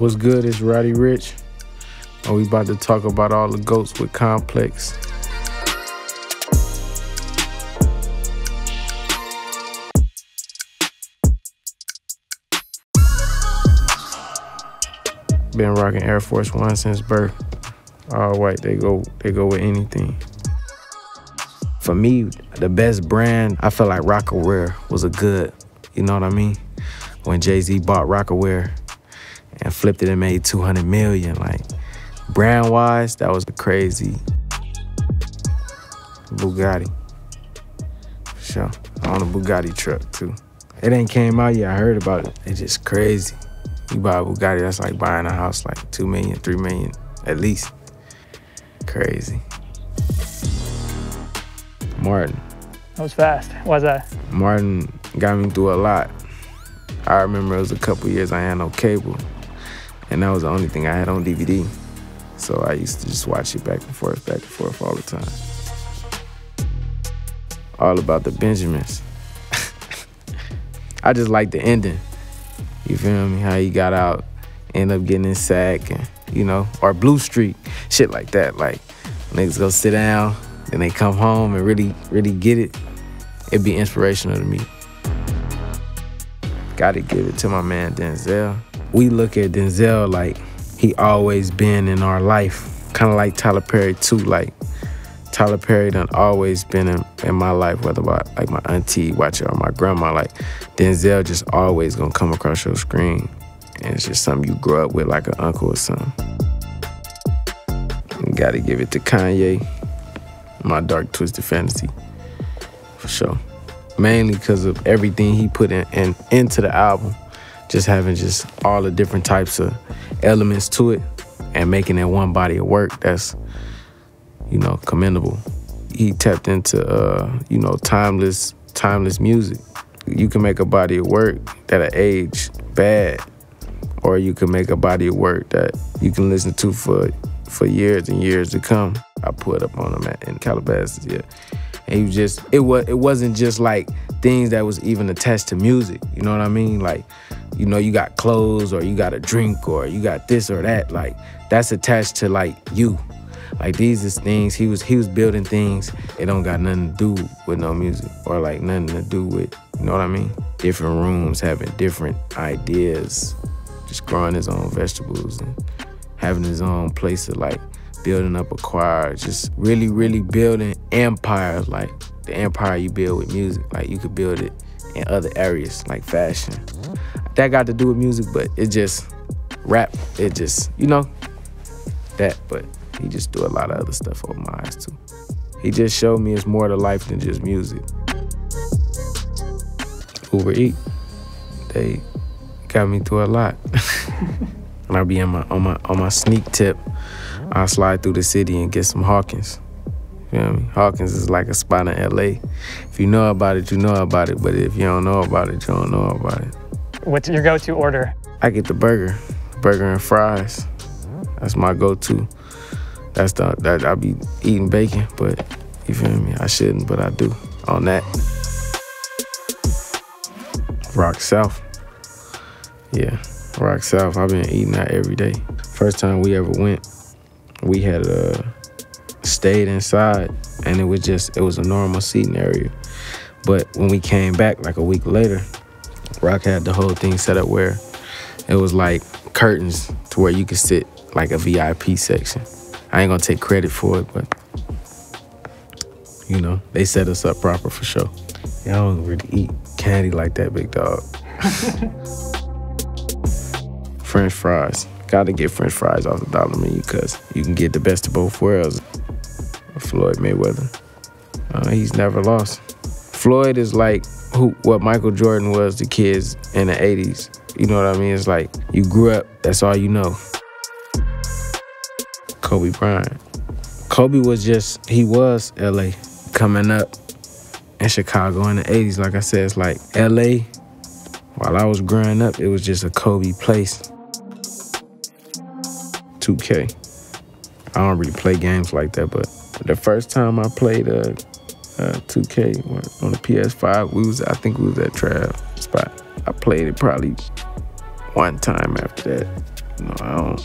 What's good? It's Roddy Ricch, and we about to talk about all the GOATs with Complex. Been rocking Air Force One since birth. All white, they go with anything. For me, the best brand, I feel like ROCAWEAR was a good, you know what I mean? When Jay-Z bought ROCAWEAR and flipped it and made 200 million, like brand-wise, that was crazy. BUGATTI, for sure. I own a BUGATTI truck too. It ain't came out yet, I heard about it. It's just crazy. You buy a BUGATTI, that's like buying a house, like 2 million, 3 million, at least. Crazy. Martin. That was fast. Why's that? Martin got me through a lot. I remember it was a couple years I had no cable, and that was the only thing I had on DVD. So I used to just watch it back and forth all the time. All about the Benjamins. I just like the ending. You feel me? How he got out, end up getting in sack, and you know, or Blue Street, shit like that. Like niggas go sit down, then they come home and really get it. It'd be inspirational to me. Gotta give it to my man Denzel. We look at Denzel like he always been in our life. Kind of like Tyler Perry too. Like Tyler Perry done always been in my life, whether by like my auntie watching or my grandma. Like Denzel just always gonna come across your screen. And it's just something you grow up with like an uncle or something. You gotta give it to Kanye, My Dark Twisted Fantasy, for sure. Mainly because of everything he put into the album. Just having just all the different types of elements to it and making it one body of work, that's, you know, commendable. He tapped into, you know, timeless music. You can make a body of work that'll age bad, or you can make a body of work that you can listen to for years and years to come. I put up on him in Calabasas, yeah. And it wasn't just like things that was even attached to music, you know what I mean? Like, you know, you got clothes or you got a drink or you got this or that, like that's attached to like you. Like these is things, he was building things, it don't got nothing to do with no music or like nothing to do with, you know what I mean? Different rooms, having different ideas, just growing his own vegetables and having his own place to like building up a choir, just really building empires, like the empire you build with music. Like you could build it in other areas, like fashion. That got to do with music, but it just, rap, it just, you know, that, but he just do a lot of other stuff over my eyes too. He just showed me it's more to life than just music. Uber Eats, they got me through a lot. When I be on my sneak tip, I'll slide through the city and get some Hawkins. You know what I mean? Hawkins is like a spot in LA. If you know about it, you know about it. But if you don't know about it, you don't know about it. What's your go-to order? I get the burger and fries. That's my go-to. That I be eating bacon, but you feel me? I shouldn't, but I do on that. Rock South. Yeah, Rock South. I've been eating that every day. First time we ever went, we had stayed inside, and it was a normal seating area. But when we came back like a week later, Rock had the whole thing set up where it was like curtains to where you could sit like a VIP section. I ain't gonna take credit for it, but you know, they set us up proper for sure. Yeah, I don't really eat candy like that, big dog. French fries. Gotta get French fries off the dollar menu because you can get the best of both worlds. Floyd Mayweather. He's never lost. Floyd is like what Michael Jordan was to kids in the 80s. You know what I mean? It's like you grew up, that's all you know. Kobe Bryant. Kobe was he was LA. Coming up in Chicago in the 80s, like I said, it's like LA. While I was growing up, it was just a Kobe place. 2K. I don't really play games like that, but the first time I played 2K on the PS5, I think we was at Trav spot. I played it probably one time after that. know,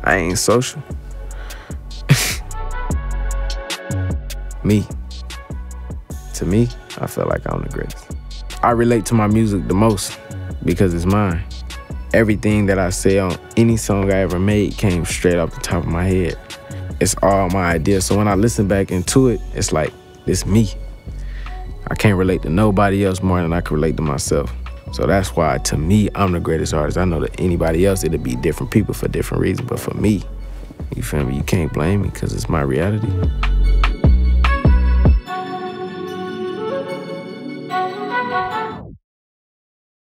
I ain't social. To me, I feel like I'm the greatest. I relate to my music the most because it's mine. Everything that I say on any song I ever made came straight off the top of my head. It's all my idea. So when I listen back into it, it's like, it's me. I can't relate to nobody else more than I can relate to myself. So that's why, to me, I'm the greatest artist. I know that anybody else, it'll be different people for different reasons. But for me, you feel me? You can't blame me because it's my reality.